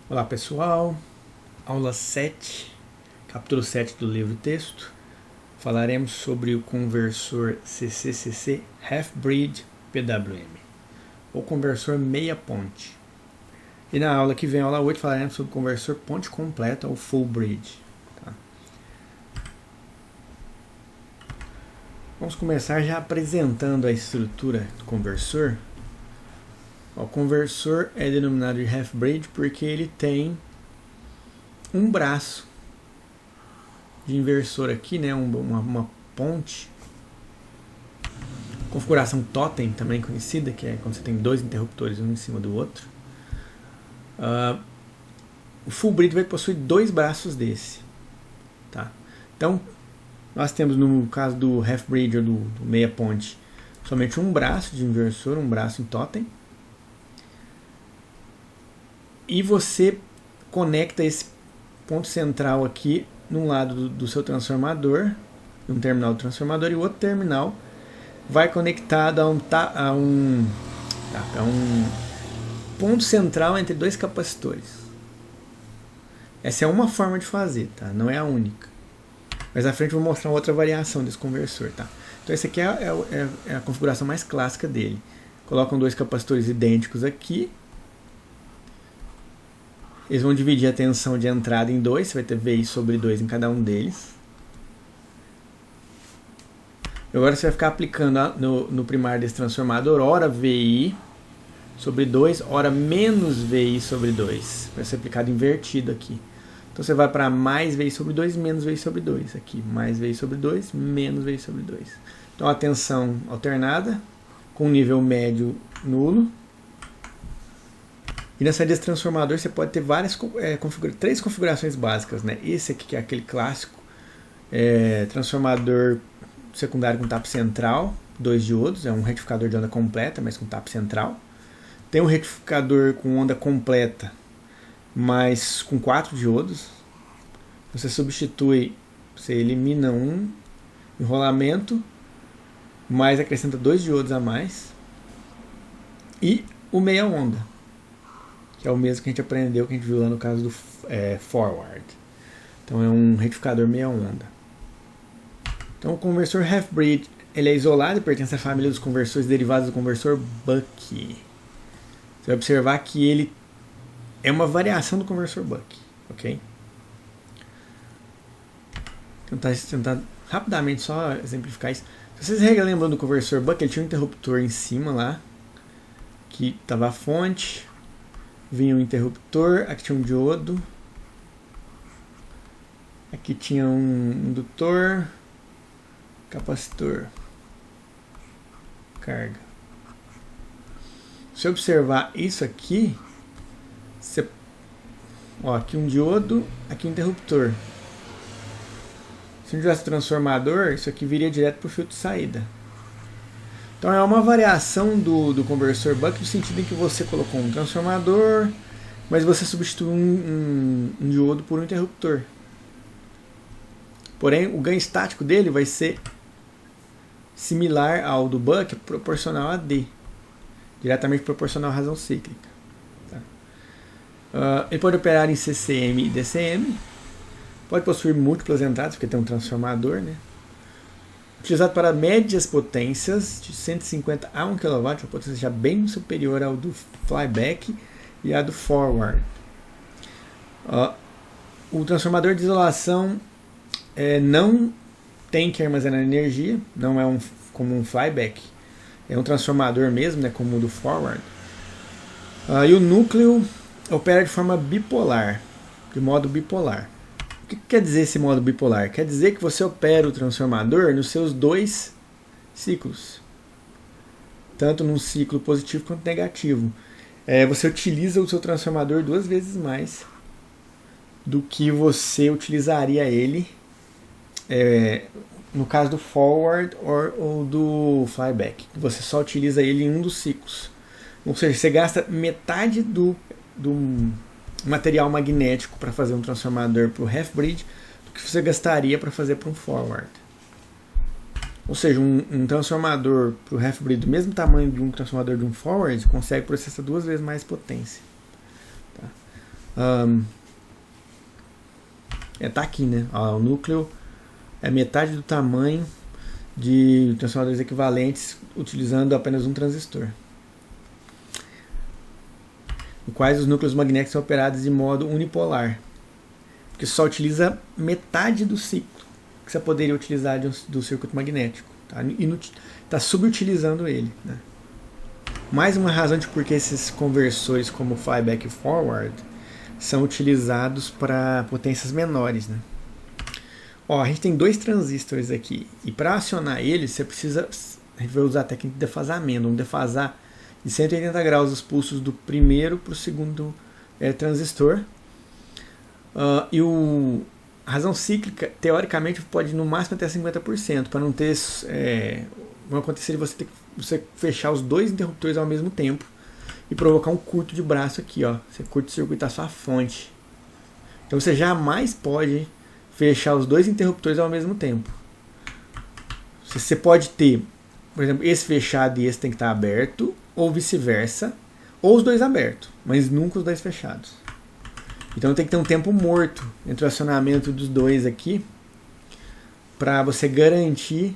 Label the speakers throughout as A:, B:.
A: Olá pessoal, aula 7, capítulo 7 do livro texto. Falaremos sobre o conversor CCCC Half-Bridge PWM, ou conversor meia ponte. E na aula que vem, aula 8, falaremos sobre o conversor ponte completa ou Full Bridge. Tá? Vamos começar já apresentando a estrutura do conversor. O conversor é denominado de half-bridge porque ele tem um braço de inversor aqui, né? uma ponte. Configuração totem, também conhecida, que é quando você tem dois interruptores um em cima do outro. O full bridge vai possuir dois braços desse. Tá? Então, nós temos no caso do half-bridge ou do meia ponte, somente um braço de inversor, um braço em totem. E você conecta esse ponto central aqui num lado do seu transformador, um terminal do transformador, e o outro terminal vai conectado a um ponto central entre dois capacitores. Essa é uma forma de fazer, tá? Não é a única. Mas à frente eu vou mostrar outra variação desse conversor. Tá? Então essa aqui é a configuração mais clássica dele. Colocam dois capacitores idênticos aqui. Eles vão dividir a tensão de entrada em dois, você vai ter VI sobre 2 em cada um deles. Agora você vai ficar aplicando no primário desse transformador, ora VI sobre 2, ora menos VI sobre 2. Vai ser aplicado invertido aqui. Então você vai para mais VI sobre 2, menos VI sobre 2. Aqui, mais VI sobre 2, menos VI sobre 2. Então a tensão alternada, com nível médio nulo. E nessa desse transformador você pode ter três configurações básicas, né? Esse aqui que é aquele clássico transformador secundário com tapo central, 2 diodos, é um retificador de onda completa, mas com tapo central. Tem um retificador com onda completa, mas com 4 diodos. Você substitui, você elimina um enrolamento, mas acrescenta 2 diodos a mais. E o meia onda, que é o mesmo que a gente aprendeu, que a gente viu lá no caso do forward. Então é um retificador meia onda. Então o conversor half-bridge ele é isolado e pertence à família dos conversores derivados do conversor Buck. Você vai observar que ele é uma variação do conversor Buck. Ok? Tentar rapidamente só exemplificar isso. Se vocês relembram do conversor Buck, ele tinha um interruptor em cima lá, que estava a fonte. Vinha um interruptor, aqui tinha um diodo, aqui tinha um indutor, capacitor, carga. Se você observar isso aqui, aqui um diodo, aqui um interruptor. Se não tivesse transformador, isso aqui viria direto para o filtro de saída. Então é uma variação do conversor Buck no sentido em que você colocou um transformador, mas você substitui um diodo por um interruptor. Porém, o ganho estático dele vai ser similar ao do Buck, proporcional a D, diretamente proporcional à razão cíclica. Tá? Ele pode operar em CCM e DCM, pode possuir múltiplas entradas, porque tem um transformador, né? Utilizado para médias potências de 150 a 1 kW, uma potência já bem superior ao do flyback e a do forward. O transformador de isolação não tem que armazenar energia, não é como um flyback, é um transformador mesmo, né, como o do forward. E o núcleo opera de forma bipolar, de modo bipolar. O que quer dizer esse modo bipolar? Quer dizer que você opera o transformador nos seus dois ciclos, tanto num ciclo positivo quanto negativo. Você utiliza o seu transformador 2 vezes mais do que você utilizaria ele no caso do forward ou do flyback. Você só utiliza ele em um dos ciclos. Ou seja, você gasta metade do material magnético para fazer um transformador para o half-bridge do que você gastaria para fazer para um forward. Ou seja, um transformador para o half-bridge do mesmo tamanho de um transformador de um forward consegue processar 2 vezes mais potência. Tá? Tá aqui, né? O núcleo é metade do tamanho de transformadores equivalentes utilizando apenas um transistor. No quais os núcleos magnéticos são operados de modo unipolar, porque só utiliza metade do ciclo que você poderia utilizar do circuito magnético. Tá subutilizando ele, né? Mais uma razão de por que esses conversores como flyback e forward são utilizados para potências menores, né? A gente tem 2 transistores aqui, e para acionar eles a gente vai usar a técnica de defasamento. Vamos defasar de 180 graus os pulsos do primeiro para o segundo transistor. A razão cíclica, teoricamente, pode ir no máximo até 50%, para não ter... Não acontecer de você fechar os 2 interruptores ao mesmo tempo e provocar um curto de braço aqui, Você curto-circuitar sua fonte. Então você jamais pode fechar os 2 interruptores ao mesmo tempo. Você pode ter, por exemplo, esse fechado e esse tem que estar aberto, ou vice-versa, ou os 2 abertos, mas nunca os 2 fechados. Então tem que ter um tempo morto entre o acionamento dos 2 aqui, para você garantir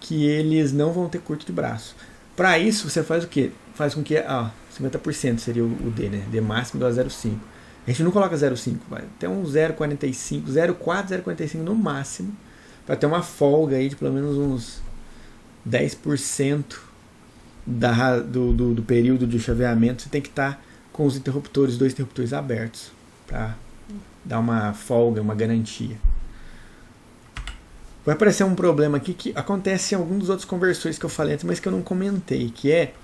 A: que eles não vão ter curto de braço. Para isso, você faz o quê? Faz com que 50% seria o D, né? D máximo do 0,5. A gente não coloca 0,5, vai até um 0,45, 0,4, 0,45 no máximo, para ter uma folga aí de pelo menos uns 10% do período de chaveamento. Você tem que estar com os 2 interruptores abertos, para dar uma folga, uma garantia. Vai aparecer um problema aqui que acontece em alguns dos outros conversores que eu falei antes, mas que eu não comentei, que é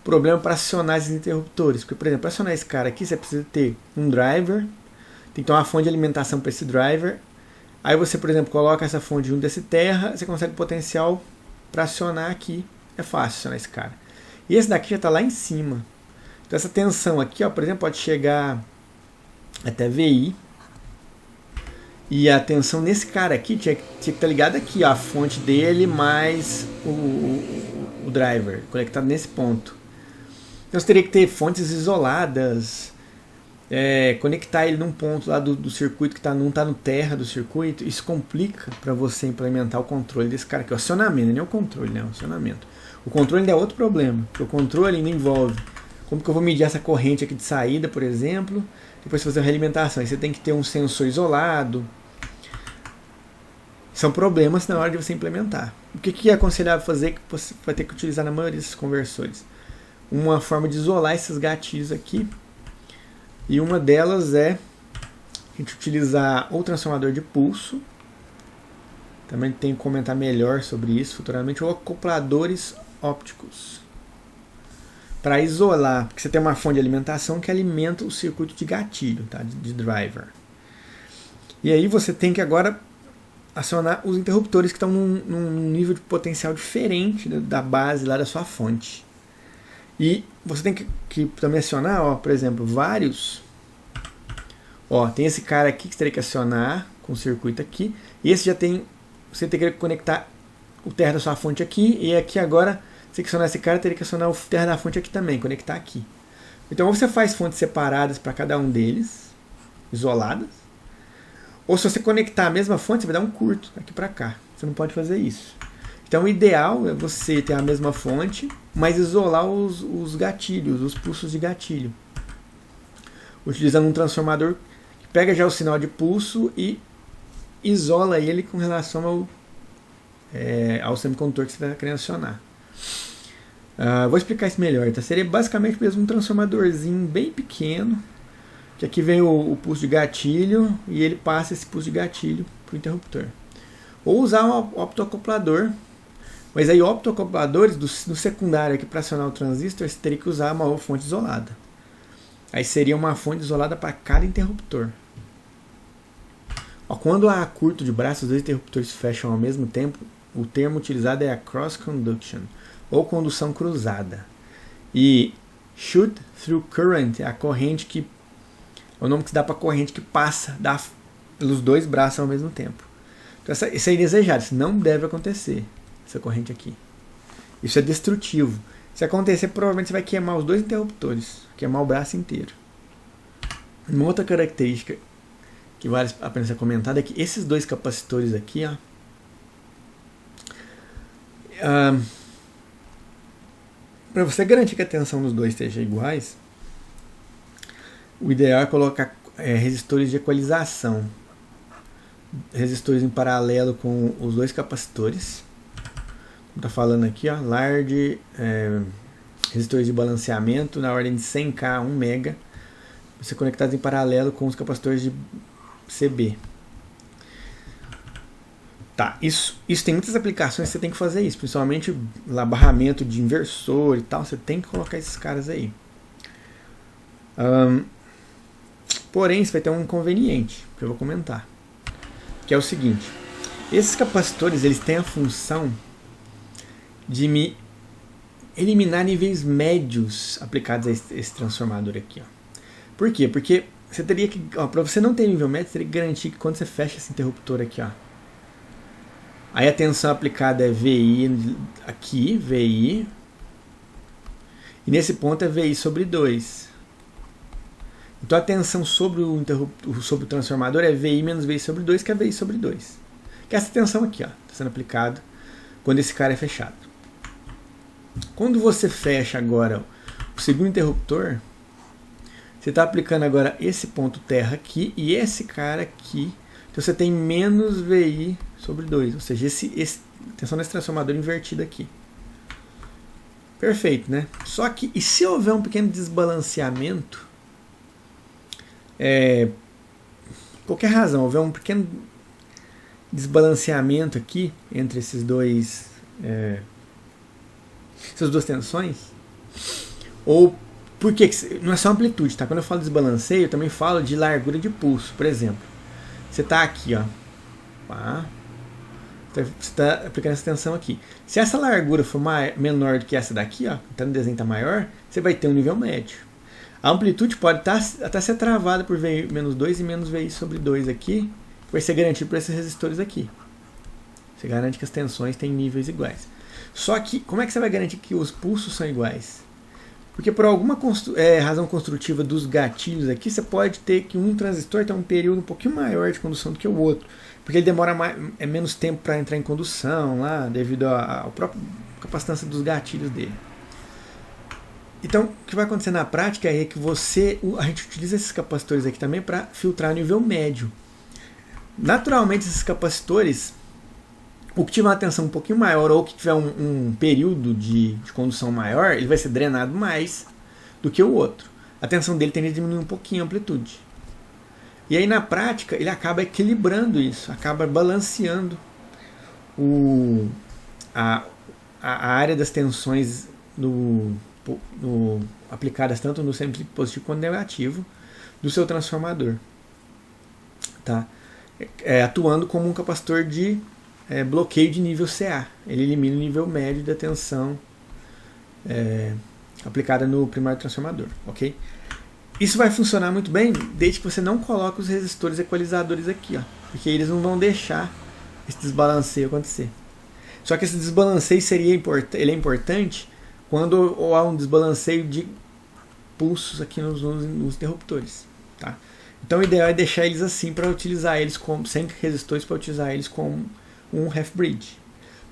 A: o problema para acionar esses interruptores. Porque, por exemplo, para acionar esse cara aqui, você precisa ter um driver, tem que ter uma fonte de alimentação para esse driver. Aí você, por exemplo, coloca essa fonte junto desse terra, você consegue potencial para acionar aqui. É fácil acionar esse cara. E esse daqui já está lá em cima. Então essa tensão aqui, por exemplo, pode chegar até VI. E a tensão nesse cara aqui tinha que estar ligada aqui, a fonte dele mais o driver, conectado nesse ponto. Então você teria que ter fontes isoladas, conectar ele num ponto lá do circuito que não está no terra do circuito. Isso complica para você implementar o controle desse cara aqui. O acionamento, não é o controle, né? O acionamento. O controle ainda é outro problema, porque o controle ainda envolve como que eu vou medir essa corrente aqui de saída, por exemplo, depois fazer a realimentação. Aí você tem que ter um sensor isolado. São problemas na hora de você implementar. O que é aconselhável fazer, que você vai ter que utilizar na maioria desses conversores? Uma forma de isolar esses gatilhos aqui. E uma delas é a gente utilizar ou transformador de pulso. Também tenho que comentar melhor sobre isso futuramente. Ou acopladores ópticos. Para isolar, porque você tem uma fonte de alimentação que alimenta o circuito de gatilho, tá? de driver. E aí você tem que agora acionar os interruptores que estão num nível de potencial diferente da base lá da sua fonte. E você tem que também acionar, por exemplo, vários. Tem esse cara aqui que você teria que acionar com o circuito aqui. E esse já tem. Você teria que conectar o terra da sua fonte aqui. E aqui agora, se você acionar esse cara, teria que acionar o terra da fonte aqui também, conectar aqui. Então, ou você faz fontes separadas para cada um deles, isoladas. Ou se você conectar a mesma fonte, você vai dar um curto aqui para cá. Você não pode fazer isso. Então o ideal é você ter a mesma fonte, mas isolar os gatilhos, os pulsos de gatilho. Utilizando um transformador que pega já o sinal de pulso e isola ele com relação ao semicondutor que você está querendo acionar. Vou explicar isso melhor. Tá? Seria basicamente mesmo um transformadorzinho bem pequeno. Que aqui vem o pulso de gatilho e ele passa esse pulso de gatilho para o interruptor. Ou usar um optoacoplador. Mas aí optoacopladores no secundário aqui para acionar o transistor, você teria que usar uma fonte isolada. Aí seria uma fonte isolada para cada interruptor. Quando há curto de braço, os 2 interruptores fecham ao mesmo tempo, o termo utilizado é a cross conduction, ou condução cruzada. E shoot through current é a corrente que é o nome que se dá para a corrente que passa pelos 2 braços ao mesmo tempo. Então, isso é indesejado, isso não deve acontecer, essa corrente aqui. Isso é destrutivo. Se acontecer, provavelmente você vai queimar os 2 interruptores, queimar o braço inteiro. Uma outra característica que vale a pena ser comentada é que esses dois capacitores aqui, ó, para você garantir que a tensão dos dois esteja iguais, o ideal é colocar resistores de equalização, resistores em paralelo com os dois capacitores, como está falando aqui, ó, large, resistores de balanceamento na ordem de 100K, 1 mega, ser conectados em paralelo com os capacitores de CB. Tá, isso tem muitas aplicações que você tem que fazer isso, principalmente barramento de inversor e tal, você tem que colocar esses caras aí. Porém, você vai ter um inconveniente, que eu vou comentar, que é o seguinte: esses capacitores eles têm a função de me eliminar níveis médios aplicados a esse transformador aqui, ó. Por quê? Porque você teria que, para você não ter nível médio, você teria que garantir que quando você fecha esse interruptor aqui, ó, aí a tensão aplicada é VI aqui, VI, e nesse ponto é VI sobre 2. Então a tensão sobre o transformador é VI menos VI sobre 2, que é VI sobre 2. Que é essa tensão aqui, está sendo aplicada quando esse cara é fechado. Quando você fecha agora o segundo interruptor, você está aplicando agora esse ponto terra aqui e esse cara aqui. Então você tem menos VI sobre 2. Ou seja, tensão nesse transformador invertido aqui. Perfeito, né? Só que, e se houver um pequeno desbalanceamento, qualquer razão, houver um pequeno desbalanceamento aqui entre essas duas tensões, ou porque não é só amplitude, tá? Quando eu falo de desbalanceio, eu também falo de largura de pulso. Por exemplo, você está aqui, ó, você está aplicando essa tensão aqui. Se essa largura for menor do que essa daqui, ó, então o desenho está maior, você vai ter um nível médio. A amplitude pode até ser travada por VI menos 2 e menos VI sobre 2 aqui, que vai ser garantido por esses resistores aqui. Você garante que as tensões têm níveis iguais. Só que, como é que você vai garantir que os pulsos são iguais? Porque por alguma razão construtiva dos gatilhos aqui, você pode ter que um transistor tem um período um pouquinho maior de condução do que o outro. Porque ele demora menos tempo para entrar em condução lá, devido à própria capacitância dos gatilhos dele. Então, o que vai acontecer na prática é que a gente utiliza esses capacitores aqui também para filtrar nível médio. Naturalmente, esses capacitores, o que tiver uma tensão um pouquinho maior ou que tiver um período de condução maior, ele vai ser drenado mais do que o outro. A tensão dele tende a diminuir um pouquinho a amplitude. E aí na prática ele acaba equilibrando isso, acaba balanceando a área das tensões aplicadas tanto no sempre positivo quanto negativo do seu transformador. Tá? Atuando como um capacitor de bloqueio de nível CA. Ele elimina o nível médio da tensão aplicada no primário transformador. Okay? Isso vai funcionar muito bem desde que você não coloque os resistores equalizadores aqui, ó, porque eles não vão deixar esse desbalanceio acontecer. Só que esse desbalanceio ele é importante quando há um desbalanceio de pulsos aqui nos interruptores. Tá? Então o ideal é deixar eles assim para utilizar eles sem resistores, para utilizar eles como um half-bridge.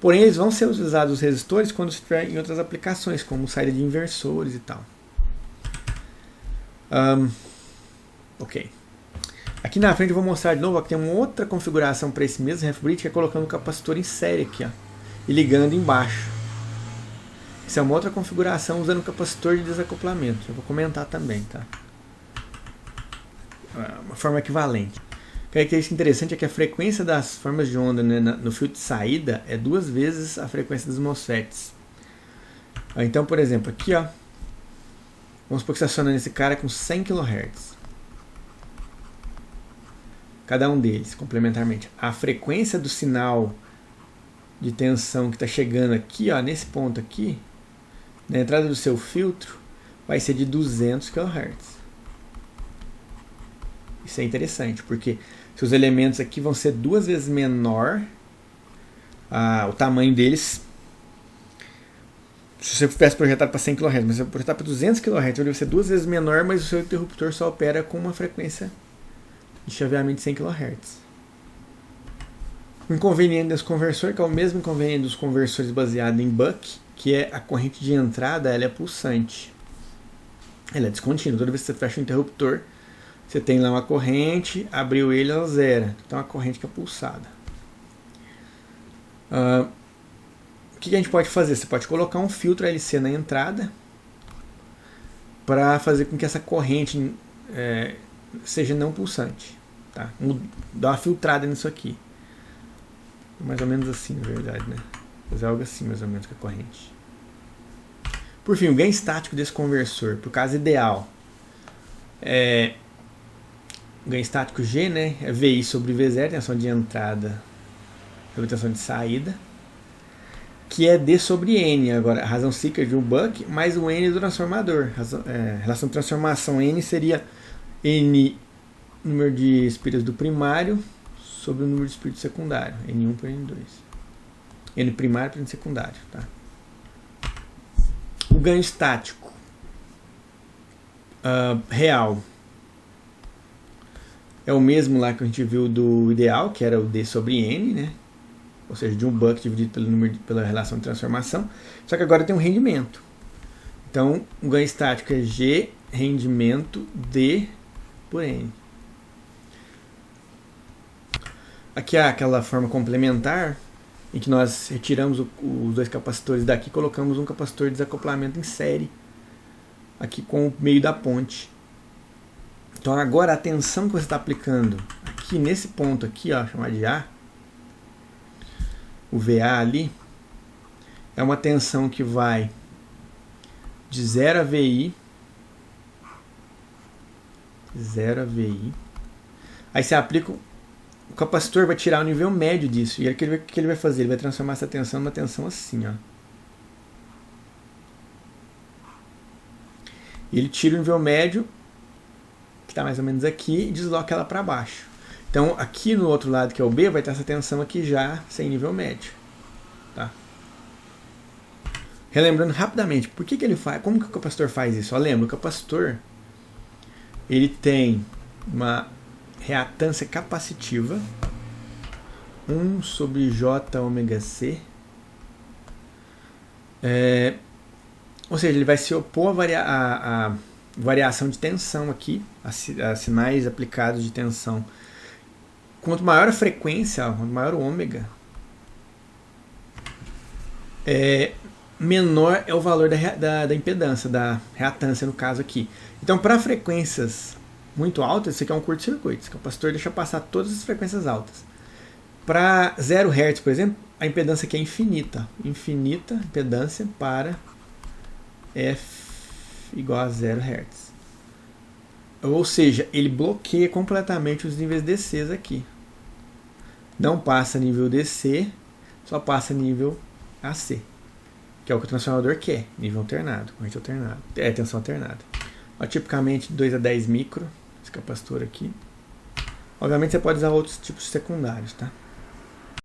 A: Porém, eles vão ser utilizados os resistores quando estiver em outras aplicações, como saída de inversores e tal. Ok. Aqui na frente eu vou mostrar de novo que tem uma outra configuração para esse mesmo half-bridge, que é colocando o capacitor em série aqui, ó, e ligando embaixo. Essa é uma outra configuração usando o capacitor de desacoplamento. Eu vou comentar também, tá? Uma forma equivalente. A característica interessante é que a frequência das formas de onda, né, no filtro de saída é 2 vezes a frequência dos MOSFETs. Então, por exemplo, aqui, ó, vamos supor que você aciona esse cara com 100 kHz. Cada um deles, complementarmente. A frequência do sinal de tensão que está chegando aqui, ó, nesse ponto aqui, na entrada do seu filtro, vai ser de 200 kHz. Isso é interessante, porque seus elementos aqui vão ser 2 vezes menor o tamanho deles se você tivesse projetado para 100 kHz, mas se você projetar para 200 kHz, ele vai ser 2 vezes menor, mas o seu interruptor só opera com uma frequência de chaveamento de 100 kHz. O inconveniente desse conversor, que é o mesmo inconveniente dos conversores baseados em buck, que é a corrente de entrada, ela é pulsante. Ela é descontínua. Toda vez que você fecha o interruptor, você tem lá uma corrente, abriu ele, ela zera. Então é uma corrente que é pulsada. O que a gente pode fazer? Você pode colocar um filtro LC na entrada para fazer com que essa corrente seja não pulsante. Tá? Dá uma filtrada nisso aqui. Mais ou menos assim, na verdade, né? Fazer algo assim, mais ou menos, com a corrente. Por fim, o ganho estático desse conversor, por caso ideal, o ganho estático G, né? É VI sobre V0, tensão de entrada sobre tensão de saída, que é D sobre N. Agora, a razão cíclica de um buck mais o N do transformador. Relação de transformação N seria N, número de espíritos do primário, sobre o número de espíritos secundário, N1 por N2. N primário por N secundário. Tá? O ganho estático real é o mesmo lá que a gente viu do ideal, que era o D sobre N, né? Ou seja, de um buck dividido pela relação de transformação. Só que agora tem um rendimento. Então, o ganho estático é G rendimento D por N. Aqui é aquela forma complementar em que nós retiramos os dois capacitores daqui e colocamos um capacitor de desacoplamento em série aqui com o meio da ponte. Então agora a tensão que você está aplicando aqui nesse ponto aqui, ó, chamado de A, o VA ali, é uma tensão que vai de 0 a VI, aí você aplica. O capacitor vai tirar o nível médio disso. E aí o que ele vai fazer? Ele vai transformar essa tensão numa tensão assim, ó. E ele tira o nível médio, que está mais ou menos aqui, e desloca ela para baixo. Então, aqui no outro lado, que é o B, vai ter essa tensão aqui já sem nível médio. Tá? Relembrando rapidamente, por que ele faz? Como que o capacitor faz isso? Ó, lembra, o capacitor ele tem uma reatância capacitiva 1 sobre J ômega C, ou seja, ele vai se opor à variação de tensão aqui, a sinais aplicados de tensão. Quanto maior a frequência, quanto maior o ômega, menor é o valor da impedância, da reatância no caso aqui. Então, para frequências muito altas, isso aqui é um curto-circuito. Esse capacitor deixa passar todas as frequências altas. Para 0 Hz, por exemplo, a impedância aqui é infinita. Infinita impedância para F igual a 0 Hz. Ou seja, ele bloqueia completamente os níveis DCs aqui. Não passa nível DC, só passa nível AC. Que é o que o transformador quer. Nível alternado, corrente alternada. Tensão alternada. Ó, tipicamente 2 a 10 micro. Esse capacitor aqui. Obviamente você pode usar outros tipos secundários, tá?